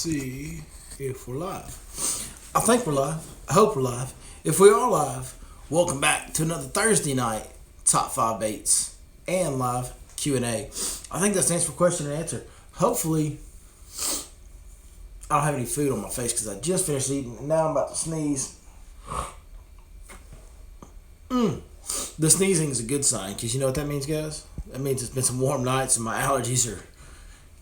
see if we're live. I think we're live. I hope we're live. If we are live, welcome back to another Thursday night Top 5 Baits and live Q&A. I think that stands for question and answer. Hopefully, I don't have any food on my face because I just finished eating and now I'm about to sneeze. The sneezing is a good sign because you know what that means, guys? That means it's been some warm nights and my allergies are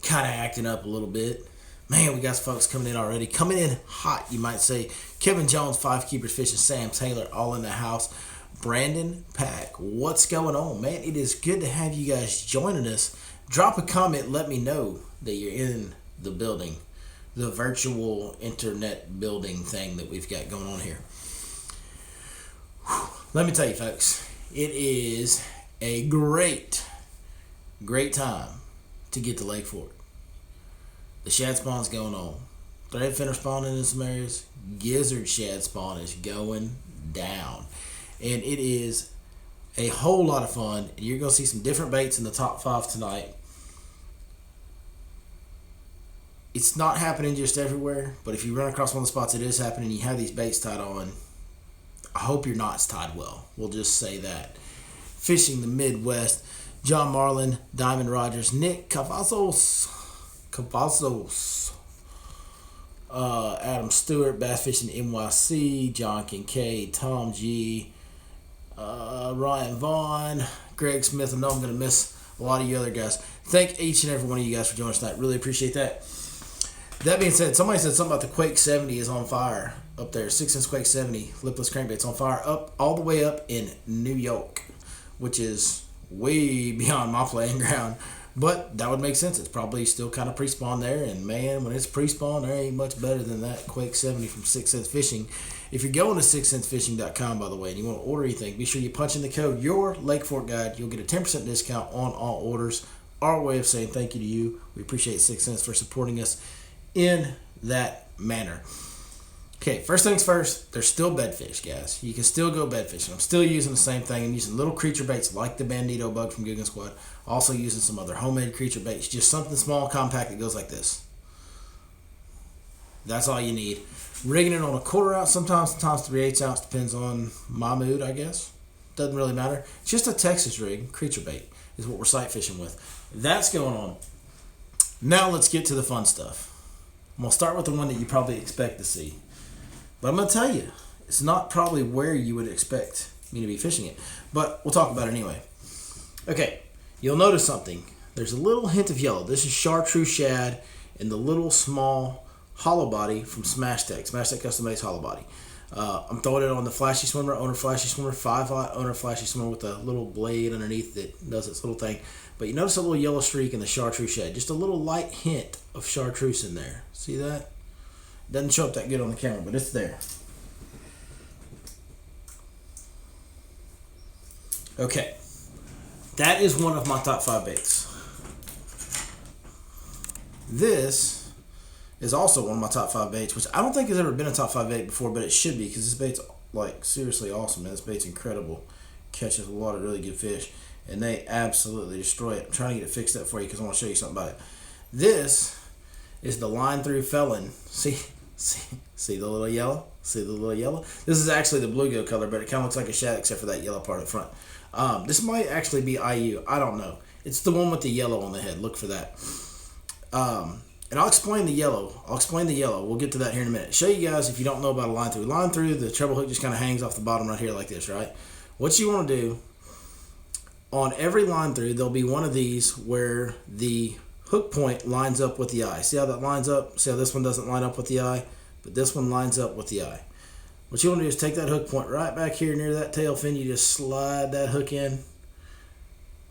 kind of acting up a little bit. Man, we got some folks coming in already. Coming in hot, you might say. Kevin Jones, 5 Keepers Fishing, Sam Taylor, all in the house. Brandon Pack, what's going on, man? It is good to have you guys joining us. Drop a comment, let me know that you're in the building. The virtual internet building thing that we've got going on here. Whew. Let me tell you, folks, it is a great time to get to Lake Fork. The shad spawn's going on. Thread finner spawning in some areas. Gizzard shad spawn is going down. And it is a whole lot of fun. And you're going to see some different baits in the top 5 tonight. It's not happening just everywhere, but if you run across one of the spots it is happening, you have these baits tied on, I hope your knot's tied well. We'll just say that. Fishing the Midwest, John Marlin, Diamond Rogers, Nick Cavazos, Adam Stewart, Bass Fishing NYC, John Kincaid, Tom G, Ryan Vaughn, Greg Smith. I know I'm going to miss a lot of you other guys. Thank each and every one of you guys for joining us tonight. Really appreciate that. That being said, somebody said something about the Quake 70 is on fire up there. 6-inch Quake 70 lipless crankbaits on fire up all the way up in New York, which is way beyond my playing ground. But that would make sense. It's probably still kind of pre-spawn there. And man, when it's pre-spawn, there ain't much better than that Quake 70 from 6 Cents Fishing. If you're going to 6centsfishing.com, by the way, and you want to order anything, be sure you punch in the code Your Lake Fork Guide. You'll get a 10% discount on all orders. Our way of saying thank you to you. We appreciate 6 Cents for supporting us in that manner. Okay, first things first, there's still bedfish, guys. You can still go bed fishing. I'm still using the same thing. I'm using little creature baits like the Bandito bug from Guggen Squad. Also using some other homemade creature baits. Just something small, compact that goes like this. That's all you need. Rigging it on a 1/4 ounce, sometimes 3/8 ounce. Depends on my mood, I guess. Doesn't really matter. It's just a Texas rig, creature bait, is what we're sight fishing with. That's going on. Now let's get to the fun stuff. I'm going to start with the one that you probably expect to see. But I'm going to tell you, it's not probably where you would expect me to be fishing it. But we'll talk about it anyway. Okay, you'll notice something. There's a little hint of yellow. This is Chartreuse shad in the little small hollow body from Smash Tech Custom Base hollow body. I'm throwing it on the Flashy Swimmer, owner Flashy Swimmer, 5-aught owner Flashy Swimmer with a little blade underneath that does its little thing. But you notice a little yellow streak in the Chartreuse shad. Just a little light hint of Chartreuse in there. See that? Doesn't show up that good on the camera, but it's there. Okay. That is one of my top 5 baits. This is also one of my top 5 baits, which I don't think has ever been a top 5 bait before, but it should be because this bait's like seriously awesome, man. This bait's incredible. Catches a lot of really good fish, and they absolutely destroy it. I'm trying to get it fixed up for you because I want to show you something about it. This is the line through felon. See the little yellow? See the little yellow? This is actually the bluegill color, but it kind of looks like a shad except for that yellow part up front. This might actually be IU. I don't know. It's the one with the yellow on the head. Look for that. And I'll explain the yellow. We'll get to that here in a minute. Show you guys if you don't know about a line through. Line through, the treble hook just kind of hangs off the bottom right here like this, right? What you want to do, on every line through, there'll be one of these where the hook point lines up with the eye. See how that lines up? See how this one doesn't line up with the eye? But this one lines up with the eye. What you want to do is take that hook point right back here near that tail fin. You just slide that hook in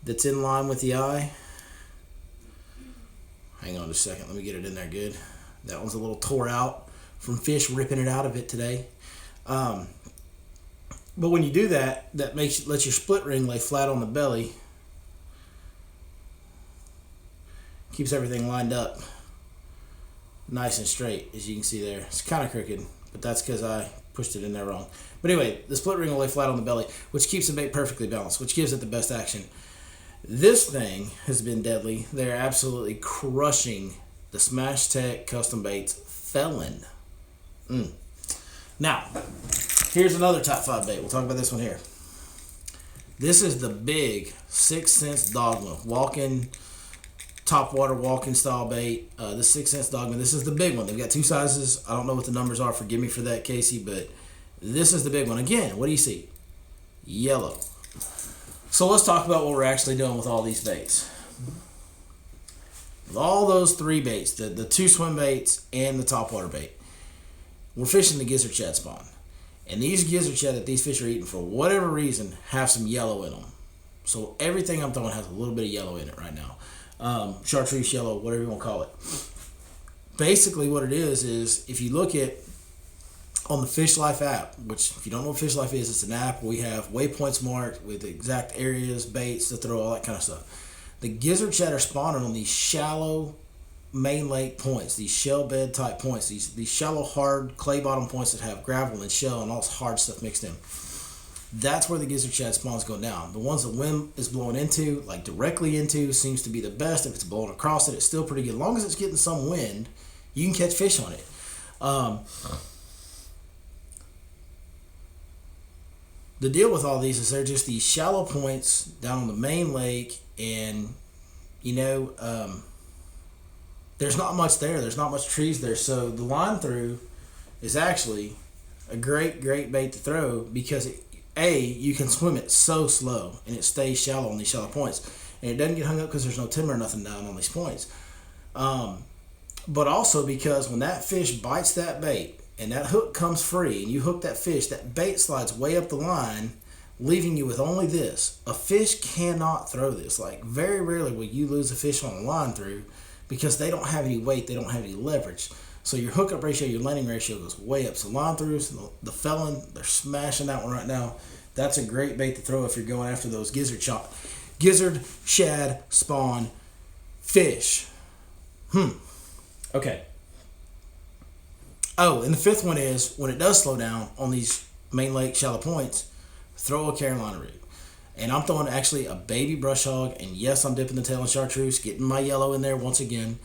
that's in line with the eye. Hang on just a second. Let me get it in there good. That one's a little tore out from fish ripping it out of it today. But when you do that, that lets your split ring lay flat on the belly. Keeps everything lined up nice and straight, as you can see there. It's kind of crooked, but that's because I pushed it in there wrong. But anyway, the split ring will lay flat on the belly, which keeps the bait perfectly balanced, which gives it the best action. This thing has been deadly. They're absolutely crushing the Smash Tech Custom Baits Felon. Now, here's another top 5 bait. We'll talk about this one here. This is the big 6 cents Dogma. Walking, topwater walking style bait. The 6 cents Dogma. This is the big one. They've got 2 sizes. I don't know what the numbers are. Forgive me for that, Casey, but this is the big one. Again, what do you see? Yellow. So let's talk about what we're actually doing with all these baits. With all those 3 baits, the 2 swim baits and the topwater bait, we're fishing the Gizzard Shad spawn. And these Gizzard Shad that these fish are eating, for whatever reason, have some yellow in them. So everything I'm throwing has a little bit of yellow in it right now. Chartreuse yellow, whatever you want to call it. Basically what it is if you look at on the Fish Life app, which if you don't know what Fish Life is, it's an app. We have waypoints marked with exact areas, baits to throw, all that kind of stuff. The Gizzard Shad are spawning on these shallow main lake points, these shell bed type points, these shallow hard clay bottom points that have gravel and shell and all this hard stuff mixed in. That's where the Gizzard Shad spawns go down. The ones the wind is blowing into, like directly into, seems to be the best. If it's blowing across it, it's still pretty good. As long as it's getting some wind, you can catch fish on it. The deal with all these is they're just these shallow points down on the main lake, and there's not much there. There's not much trees there. So the line through is actually a great bait to throw because, you can swim it so slow and it stays shallow on these shallow points. And it doesn't get hung up because there's no timber or nothing down on these points. But also because when that fish bites that bait and that hook comes free and you hook that fish, that bait slides way up the line, leaving you with only this. A fish cannot throw this. Like, very rarely will you lose a fish on a line through because they don't have any weight, they don't have any leverage. So your hookup ratio, your landing ratio goes way up. So line throughs, the Felon, they're smashing that one right now. That's a great bait to throw if you're going after those Gizzard Shad spawn fish. Okay. Oh, and the 5th one is, when it does slow down on these main lake shallow points, throw a Carolina rig. And I'm throwing actually a baby brush hog, and yes, I'm dipping the tail in chartreuse, getting my yellow in there once again.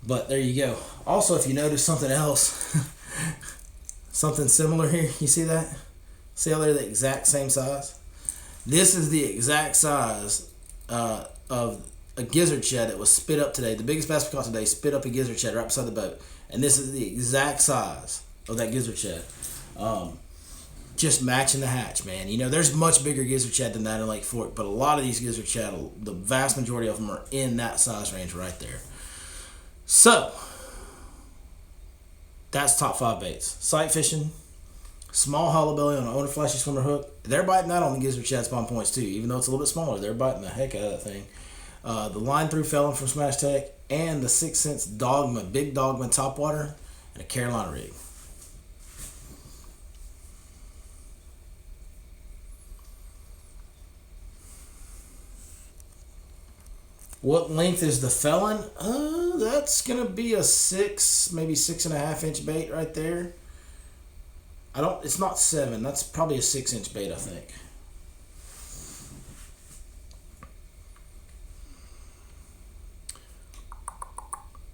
But there you go. Also, if you notice something else, something similar here, you see that? See how they're the exact same size? This is the exact size of a Gizzard Shad that was spit up today. The biggest bass we caught today spit up a Gizzard Shad right beside the boat. And this is the exact size of that Gizzard Shad. Just matching the hatch, man. There's much bigger Gizzard Shad than that in Lake Fork, but a lot of these Gizzard Shad, the vast majority of them are in that size range right there. So, that's top 5 baits. Sight fishing, small hollow belly on an owner flashy swimmer hook. They're biting that on the Gizzard Shad spawn points too, even though it's a little bit smaller. They're biting the heck out of that thing. The line through Felon from Smash Tech, and the 6 cents Dogma, big Dogma topwater, and a Carolina rig. What length is the Felon? That's gonna be a 6, maybe 6.5 inch bait right there. It's not 7. That's probably a 6 inch bait, I think.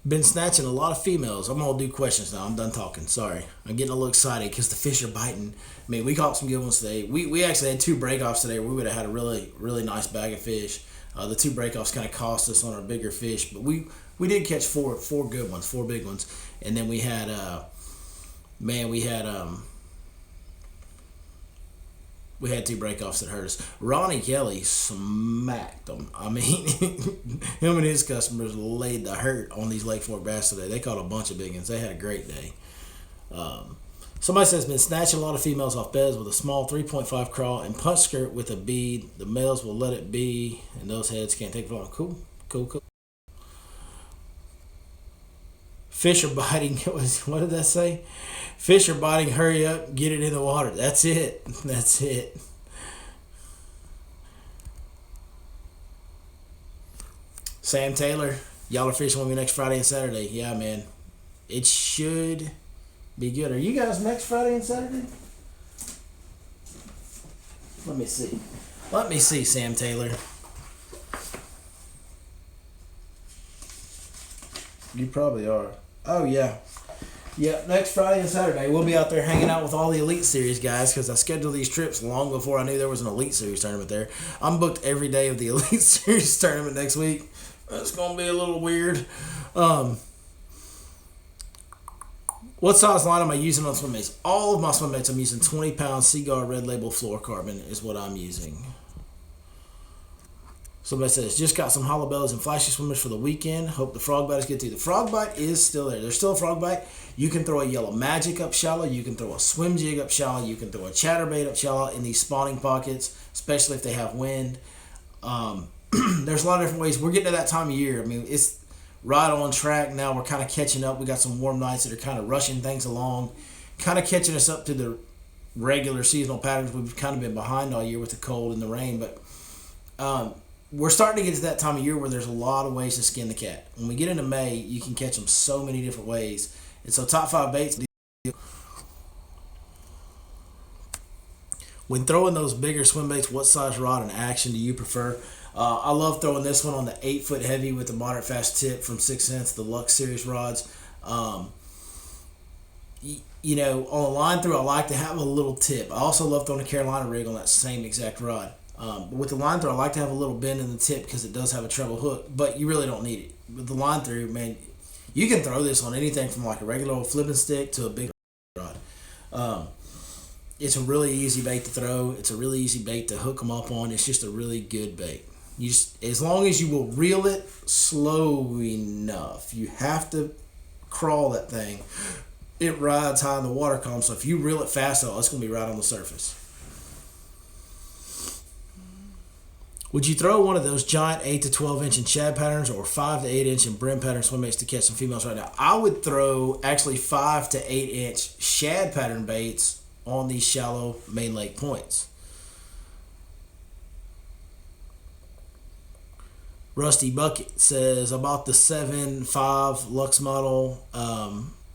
Been snatching a lot of females. I'm gonna do questions now. I'm done talking. Sorry. I'm getting a little excited because the fish are biting. I mean, we caught some good ones today. We actually had 2 breakoffs today where we would have had a really nice bag of fish. The 2 breakoffs kind of cost us on our bigger fish, but we did catch four good ones, 4 big ones, and then we had we had 2 breakoffs that hurt us. Ronnie Kelly smacked them. I mean, him and his customers laid the hurt on these Lake Fork bass today. They caught a bunch of big ones. They had a great day. Somebody says, been snatching a lot of females off beds with a small 3.5 crawl and punch skirt with a bead. The males will let it be, and those heads can't take it long. Cool. Fish are biting. What did that say? Fish are biting. Hurry up. Get it in the water. That's it. Sam Taylor, y'all are fishing with me next Friday and Saturday. Yeah, man. It should be good. Are you guys next Friday and Saturday? Let me see, Sam Taylor. You probably are. Oh, yeah. Yeah, next Friday and Saturday, we'll be out there hanging out with all the Elite Series guys because I scheduled these trips long before I knew there was an Elite Series tournament there. I'm booked every day of the Elite Series tournament next week. That's going to be a little weird. What size line am I using on Swimbaits? All of my Swimbaits, I'm using 20-pound Seaguar Red Label fluorocarbon is what I'm using. Somebody says, just got some hollow bellies and flashy swimmers for the weekend. Hope the frog bite is good too. The frog bite is still there. There's still a frog bite. You can throw a yellow magic up shallow. You can throw a swim jig up shallow. You can throw a chatterbait up shallow in these spawning pockets, especially if they have wind. There's a lot of different ways. We're getting to that time of year. I mean, it's right on track now. We're kind of catching up. We got some warm nights that are kind of rushing things along, kind of catching us up to the regular seasonal patterns. We've kind of been behind all year with the cold and the rain, but we're starting to get to that time of year where there's a lot of ways to skin the cat. When we get into May, you can catch them so many different ways. And so top 5 baits. When throwing those bigger swim baits, what size rod and action do you prefer? I love throwing this one on the 8-foot heavy with the moderate fast tip from 6 cents, the Lux Series rods. You know, on a line through, I like to have a little tip. I also love throwing a Carolina rig on that same exact rod. But with the line through, I like to have a little bend in the tip because it does have a treble hook, but you really don't need it. With the line through, man, you can throw this on anything from like a regular old flipping stick to a big rod. It's a really easy bait to throw. It's a really easy bait to hook them up on. It's just a really good bait. You just, as long as you will reel it slow enough. You have to crawl that thing. It rides high in the water column, so if you reel it fast, it's going to be right on the surface. Would you throw one of those giant 8 to 12 inch in shad patterns or 5 to 8 inch in brim pattern swim baits to catch some females right now? I would throw actually 5 to 8 inch shad pattern baits on these shallow main lake points. Rusty Bucket says, I bought the 7.5 Lux model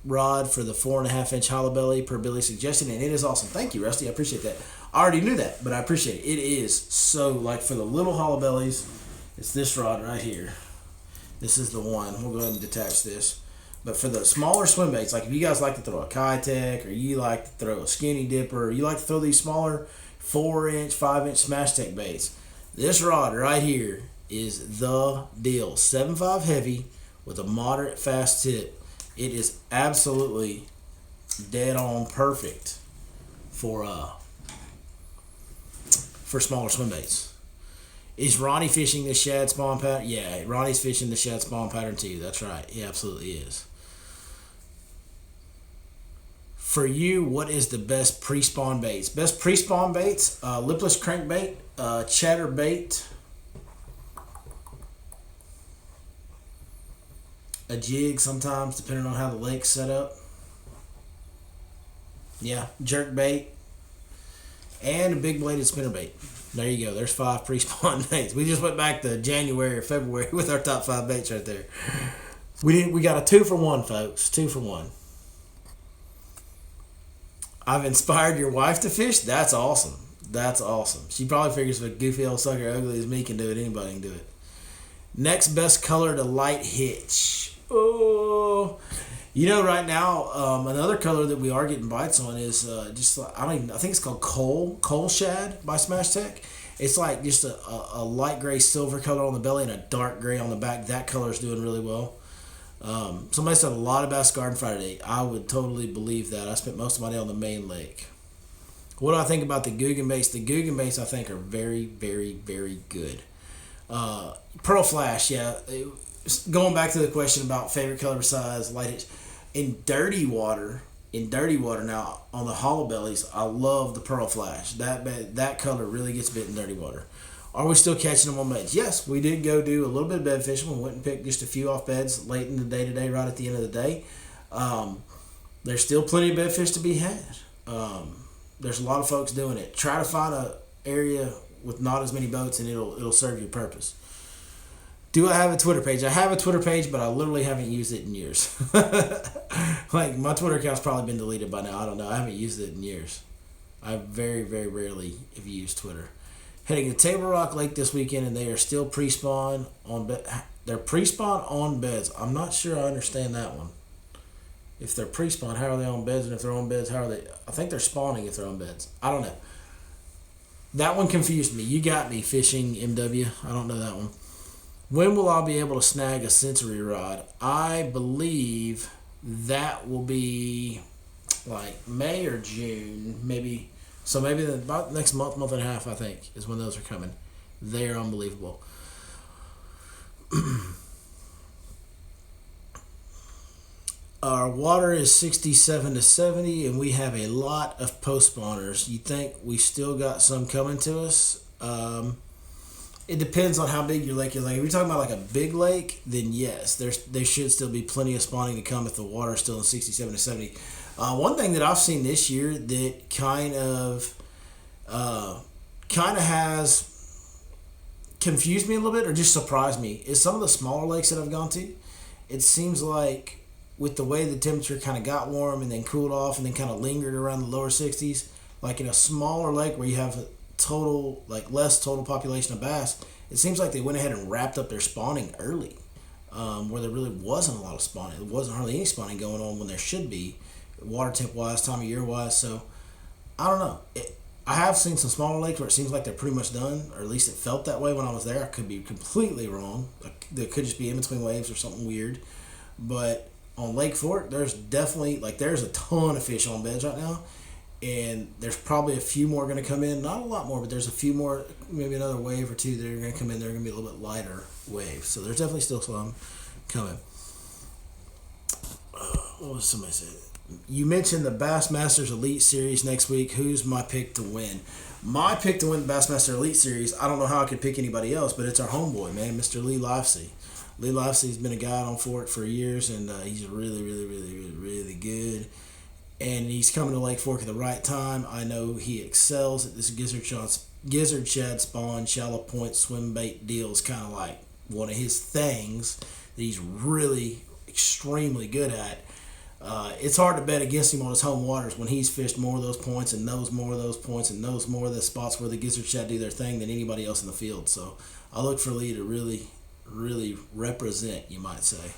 rod for the 4.5 inch hollow belly per Billy suggestion, and it is awesome. Thank you, Rusty. I appreciate that. I already knew that, but I appreciate it. It is so, like, for the little hollow bellies, it's this rod right here. This is the one. We'll go ahead and detach this. But for the smaller swim baits, like if you guys like to throw a Kitech, or you like to throw a skinny dipper, or you like to throw these smaller 4-inch, 5-inch smash tech baits, this rod right here is the deal. 7.5 heavy with a moderate fast tip. It is absolutely dead on perfect for smaller swim baits. Is Ronnie fishing the shad spawn pattern? Yeah, Ronnie's fishing the shad spawn pattern too. That's right. He absolutely is. For you, what is the best pre-spawn baits? Best pre-spawn baits, lipless crankbait, chatterbait, a jig sometimes, depending on how the lake's set up. Yeah, jerk bait, and a big bladed spinnerbait. There you go. There's 5 pre-spawn baits. We just went back to January or February with our top 5 baits right there. We got a 2 for 1, folks. 2 for 1. I've inspired your wife to fish. That's awesome. That's awesome. She probably figures if a goofy old sucker ugly as me can do it, anybody can do it. Next best color to light hitch. Oh, you know, right now, another color that we are getting bites on is I think it's called coal shad by Smash Tech. It's like just a light gray silver color on the belly and a dark gray on the back. That color is doing really well. Somebody said a lot of Bass Garden Friday. I would totally believe that. I spent most of my day on the main lake. What do I think about the Guggen baits? The Guggen baits I think are very, very, very good. Pearl Flash, yeah. Going back to the question about favorite color size, light hitch. In dirty water now, on the hollow bellies, I love the Pearl Flash. That color really gets bit in dirty water. Are we still catching them on beds? Yes, we did go do a little bit of bed fishing. We went and picked just a few off beds late in the day today, right at the end of the day. There's still plenty of bed fish to be had. There's a lot of folks doing it. Try to find an area with not as many boats, and it'll serve your purpose. Do I have a Twitter page? I have a Twitter page, but I literally haven't used it in years. Like, my Twitter account's probably been deleted by now. I don't know. I haven't used it in years. I very, very rarely have used Twitter. Heading to Table Rock Lake this weekend, and they are still pre-spawn on They're pre-spawn on beds. I'm not sure I understand that one. If they're pre-spawn, how are they on beds? And if they're on beds, how are they? I think they're spawning if they're on beds. I don't know. That one confused me. You got me, fishing MW. I don't know that one. When will I be able to snag a sensory rod? I believe that will be like May or June, maybe. So maybe about next month, month and a half, I think, is when those are coming. They're unbelievable. Our water is 67 to 70, and we have a lot of post spawners. You think we still got some coming to us? It depends on how big your lake is. Like, if you're talking about like a big lake, then yes, there should still be plenty of spawning to come if the water is still in 67 to 70. One thing that I've seen this year that kind of has confused me a little bit or just surprised me is some of the smaller lakes that I've gone to. It seems like with the way the temperature kind of got warm and then cooled off and then kind of lingered around the lower 60s, like in a smaller lake where you have total, like less total population of bass, it seems like they went ahead and wrapped up their spawning early, where there really wasn't a lot of spawning. There wasn't hardly any spawning going on when there should be, water temp wise, time of year wise. So I don't know. I have seen some smaller lakes where it seems like they're pretty much done, or at least it felt that way when I was there. I could be completely wrong. There could just be in between waves or something weird. But on Lake Fork, there's definitely, like, there's a ton of fish on beds right now. And there's probably a few more going to come in. Not a lot more, but there's a few more, maybe another wave or two that are going to come in. They're going to be a little bit lighter waves. So there's definitely still some coming. What was somebody saying? You mentioned the Bassmasters Elite Series next week. Who's my pick to win? My pick to win the Bassmaster Elite Series, I don't know how I could pick anybody else, but it's our homeboy, man, Mr. Lee Livesey. Lee Livesey's been a guide on Fork for years, and he's really, really, really, really, really good. And he's coming to Lake Fork at the right time. I know he excels at this Gizzard Shad spawn, shallow point swim bait deal is kind of like one of his things that he's really extremely good at. It's hard to bet against him on his home waters when he's fished more of those points and knows more of those points and knows more of the spots where the Gizzard Shad do their thing than anybody else in the field. So I look for Lee to really, really represent, you might say.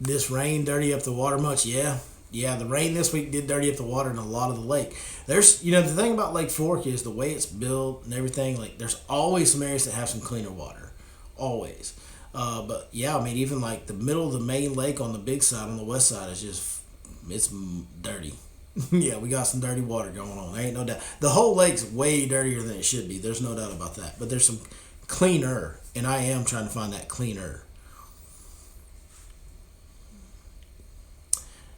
This rain dirty up the water much? Yeah, the rain this week did dirty up the water in a lot of the lake. There's, the thing about Lake Fork is the way it's built and everything, like, there's always some areas that have some cleaner water. Always. But, yeah, I mean, even, like, the middle of the main lake on the big side, on the west side, is just, it's dirty. Yeah, we got some dirty water going on. There ain't no doubt. The whole lake's way dirtier than it should be. There's no doubt about that. But there's some cleaner, and I am trying to find that cleaner.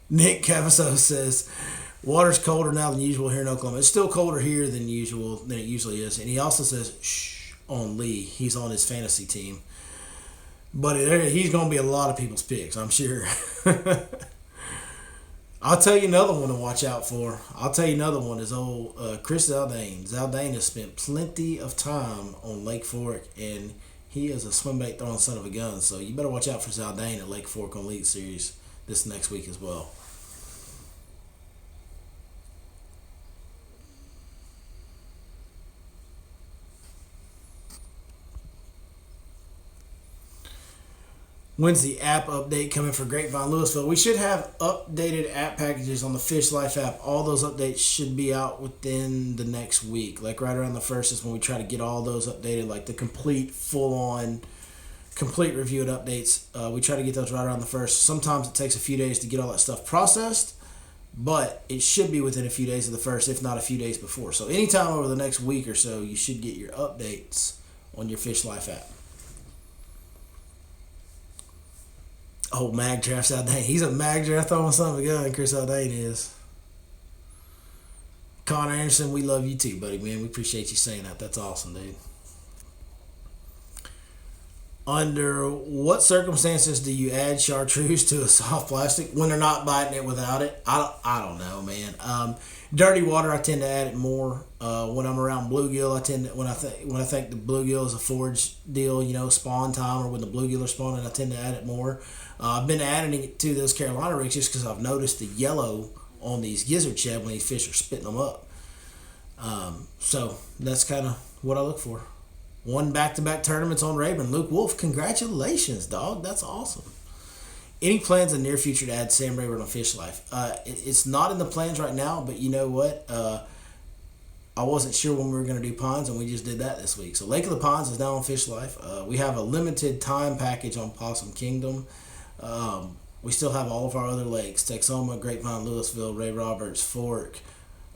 Nick Cavasso says, water's colder now than usual here in Oklahoma. It's still colder here than usual, than it usually is. And he also says, shh, on Lee. He's on his fantasy team. But he's going to be a lot of people's picks, I'm sure. I'll tell you another one to watch out for. I'll tell you another one is old Chris Zaldane. Zaldane has spent plenty of time on Lake Fork, and he is a swim bait throwing son of a gun. So you better watch out for Zaldane at Lake Fork on Elite Series this next week as well. When's the app update coming for Grapevine Louisville? We should have updated app packages on the Fish Life app. All those updates should be out within the next week. Like right around the 1st is when we try to get all those updated, like the complete, full-on, complete reviewed updates. We try to get those right around the 1st. Sometimes it takes a few days to get all that stuff processed, but it should be within a few days of the 1st, if not a few days before. So anytime over the next week or so, you should get your updates on your Fish Life app. Oh, mag draft Zaldane. He's a mag draft throwing son of a gun, Chris Zaldane is. Connor Anderson, we love you too, buddy, man. We appreciate you saying that. That's awesome, dude. Under what circumstances do you add Chartreuse to a soft plastic when they're not biting it without it? I don't know, man. Dirty water, I tend to add it more. When I'm around bluegill, when I think the bluegill is a forage deal, spawn time, or when the bluegill are spawning, I tend to add it more. I've been adding it to those Carolina rigs just because I've noticed the yellow on these gizzard shad when these fish are spitting them up. So that's kind of what I look for. Won back-to-back tournaments on Rayburn. Luke Wolf, congratulations, dog. That's awesome. Any plans in the near future to add Sam Rayburn on Fish Life? It's not in the plans right now, but you know what? I wasn't sure when we were going to do ponds, and we just did that this week. So Lake of the Ponds is now on Fish Life. We have a limited time package on Possum Kingdom. We still have all of our other lakes: Texoma, Grapevine, Louisville, Ray Roberts, Fork,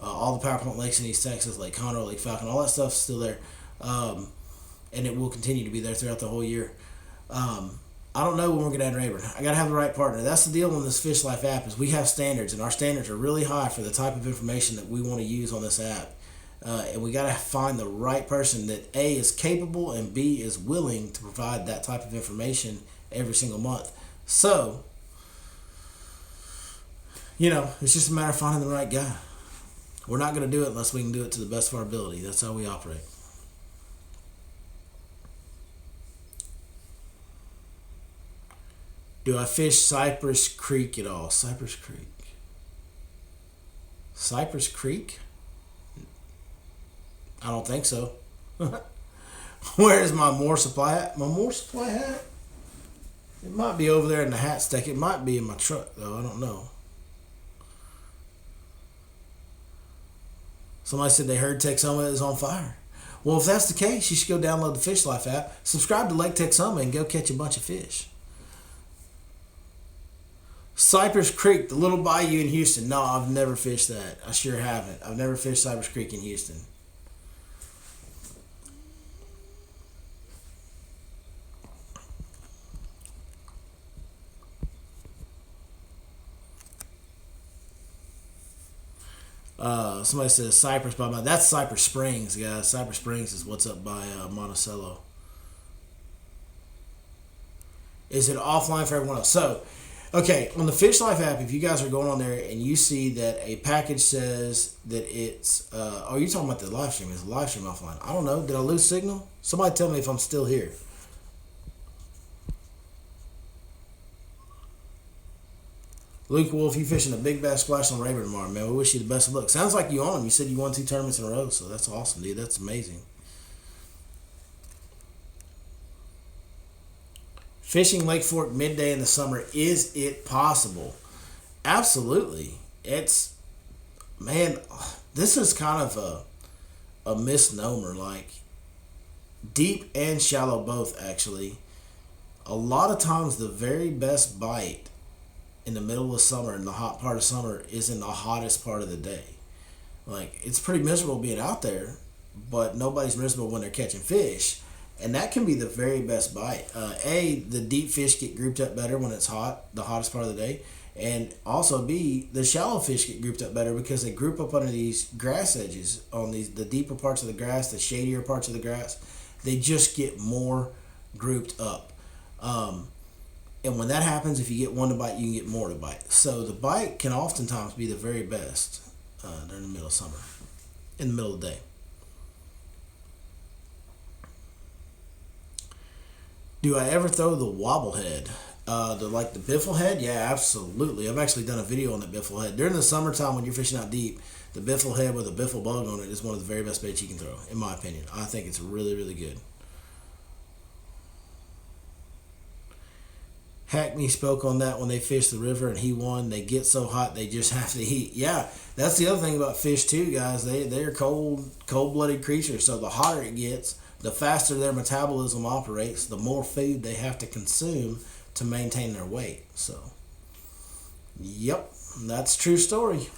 all the Power Plant lakes in East Texas, Lake Conroe, Lake Falcon, all that stuff's still there. And it will continue to be there throughout the whole year. I don't know when we're going to add Rayburn. I got to have the right partner. That's the deal on this Fish Life app is we have standards, and our standards are really high for the type of information that we want to use on this app. And we got to find the right person that A, is capable, and B, is willing to provide that type of information every single month. So, it's just a matter of finding the right guy. We're not going to do it unless we can do it to the best of our ability. That's how we operate. Do I fish Cypress Creek at all? Cypress Creek. Cypress Creek? I don't think so. Where is my More Supply hat? My More Supply hat? It might be over there in the hat stack. It might be in my truck, though. I don't know. Somebody said they heard Texoma is on fire. Well, if that's the case, you should go download the Fish Life app, subscribe to Lake Texoma, and go catch a bunch of fish. Cypress Creek, the little bayou in Houston. No, I've never fished that. I sure haven't. I've never fished Cypress Creek in Houston. Somebody says Cypress by my. That's Cypress Springs, guys. Cypress Springs is what's up by Monticello. Is it offline for everyone else? So, okay, on the Fish Life app, if you guys are going on there and you see that a package says that it's, oh, you're talking about the live stream. Is the live stream offline? I don't know. Did I lose signal? Somebody tell me if I'm still here. Luke Wolf, you fishing a big bass splash on Rayburn tomorrow, man. We wish you the best of luck. Sounds like you on them. You said you won 2 tournaments in a row, so that's awesome, dude. That's amazing. Fishing Lake Fork midday in the summer, is it possible? Absolutely. It's, man, this is kind of a misnomer. Like, deep and shallow both, actually. A lot of times the very best bite in the middle of summer, in the hot part of summer, is in the hottest part of the day. Like, it's pretty miserable being out there, but nobody's miserable when they're catching fish. And that can be the very best bite. The deep fish get grouped up better when it's hot, the hottest part of the day. And also B, the shallow fish get grouped up better because they group up under these grass edges on the deeper parts of the grass, the shadier parts of the grass. They just get more grouped up. And when that happens, if you get one to bite, you can get more to bite. So the bite can oftentimes be the very best during the middle of summer, in the middle of the day. Do I ever throw the wobble head? The Biffle Head? Yeah, absolutely. I've actually done a video on the Biffle Head. During the summertime when you're fishing out deep, the Biffle Head with a Biffle bug on it is one of the very best baits you can throw, in my opinion. I think it's really, really good. Hackney spoke on that when they fished the river and he won. They get so hot they just have to eat. Yeah, that's the other thing about fish too, guys. They're cold-blooded creatures. So the hotter it gets, the faster their metabolism operates, the more food they have to consume to maintain their weight. So, yep, that's a true story.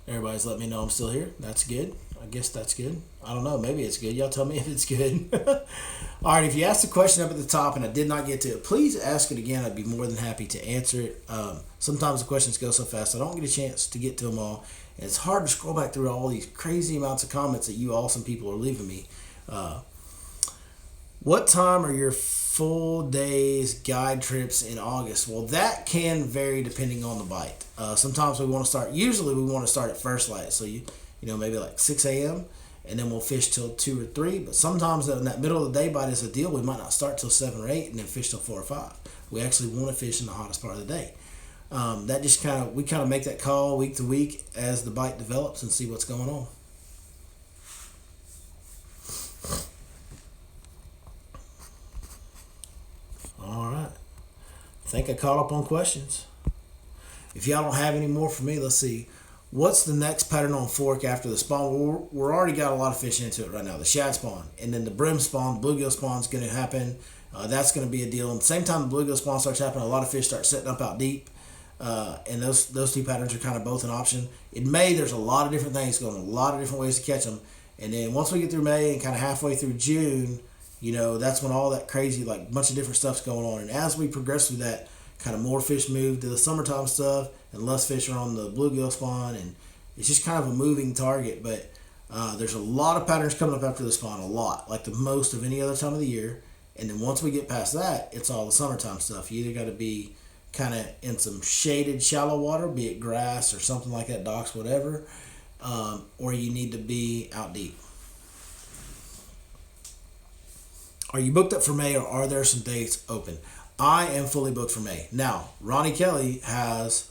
Everybody's letting me know I'm still here. That's good. I guess that's good. I don't know. Maybe it's good. Y'all tell me if it's good. All right. If you asked a question up at the top and I did not get to it, please ask it again. I'd be more than happy to answer it. Sometimes the questions go so fast I don't get a chance to get to them all. And it's hard to scroll back through all these crazy amounts of comments that you awesome people are leaving me. What time are your full days guide trips in August? Well, that can vary depending on the bite. Sometimes usually we want to start at first light. So maybe like 6 a.m. and then we'll fish till 2 or 3. But sometimes in that middle of the day bite is a deal. We might not start till 7 or 8 and then fish till 4 or 5. We actually want to fish in the hottest part of the day. That just we kind of make that call week to week as the bite develops and see what's going on. All right. I think I caught up on questions. If y'all don't have any more for me, let's see. What's the next pattern on fork after the spawn? We're already got a lot of fish into it right now. The shad spawn. And then the brim spawn, bluegill spawn is going to happen. That's going to be a deal. And at the same time the bluegill spawn starts happening, a lot of fish start setting up out deep. And those two patterns are kind of both an option. In May, there's a lot of different things going on, a lot of different ways to catch them. And then once we get through May and kind of halfway through June, that's when all that crazy, bunch of different stuff's going on. And as we progress through that, kind of more fish move to the summertime stuff and less fish are on the bluegill spawn. And it's just kind of a moving target. But there's a lot of patterns coming up after the spawn, a lot, like the most of any other time of the year. And then once we get past that, it's all the summertime stuff. You either got to be kind of in some shaded shallow water, be it grass or something like that, docks, whatever, or you need to be out deep. Are you booked up for May, or are there some dates open? I am fully booked for May. Now, Ronnie Kelly has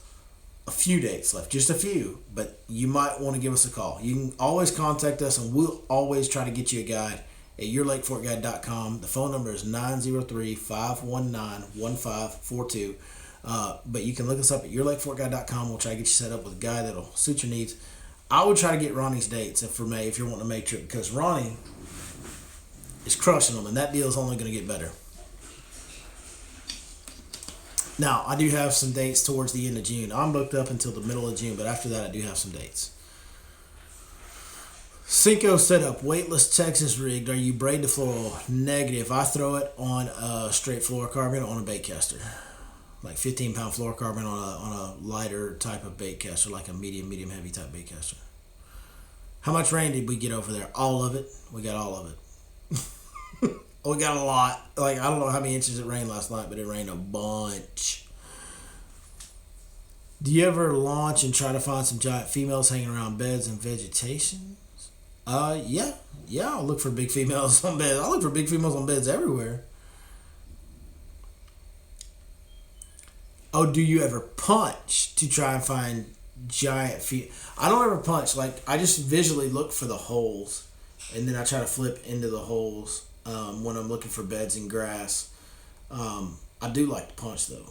a few dates left, just a few, but you might want to give us a call. You can always contact us, and we'll always try to get you a guide at yourlakeforkguide.com. The phone number is 903-519-1542. But you can look us up at yourlakeforkguide.com. We'll try to get you set up with a guy that'll suit your needs. I would try to get Ronnie's dates for May if you're wanting a May trip, because Ronnie is crushing them, and that deal is only going to get better. Now, I do have some dates towards the end of June. I'm booked up until the middle of June, but after that, I do have some dates. Cinco setup, weightless Texas rigged. Are you braid to fluoro? Negative. I throw it on a straight fluorocarbon on a bait caster. Like 15-pound fluorocarbon on a lighter type of bait caster, like a medium heavy type bait caster. How much rain did we get over there? All of it. We got all of it. We got a lot. I don't know how many inches it rained last night, but it rained a bunch. Do you ever launch and try to find some giant females hanging around beds and vegetation? Yeah. I'll look for big females on beds. I look for big females on beds everywhere. Oh, do you ever punch to try and find giant feet? I don't ever punch. I just visually look for the holes, and then I try to flip into the holes when I'm looking for beds and grass. I do like to punch, though.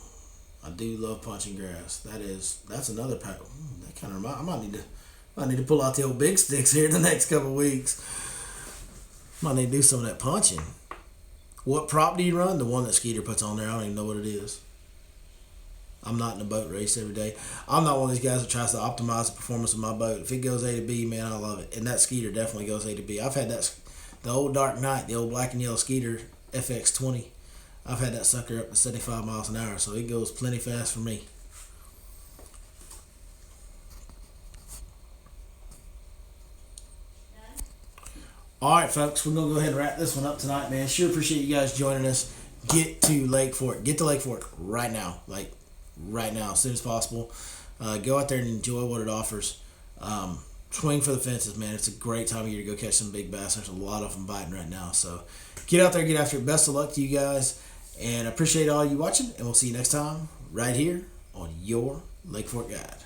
I do love punching grass. That's another pack. That kind of reminds. I need to pull out the old big sticks here in the next couple of weeks. Might need to do some of that punching. What prop do you run? The one that Skeeter puts on there. I don't even know what it is. I'm not in a boat race every day. I'm not one of these guys that tries to optimize the performance of my boat. If it goes A to B, man, I love it. And that Skeeter definitely goes A to B. I've had the old Dark Knight, the old black and yellow Skeeter FX20. I've had that sucker up to 75 miles an hour, so it goes plenty fast for me. All right, folks, we're going to go ahead and wrap this one up tonight, man. Sure appreciate you guys joining us. Get to Lake Fork. Get to Lake Fork right now. Right now, as soon as possible. Go out there and enjoy what it offers. Swing for the fences, man. It's a great time of year to go catch some big bass. There's a lot of them biting right now. So get out there, get after it. Best of luck to you guys. And I appreciate all you watching. And we'll see you next time right here on your Lake Fork Guide.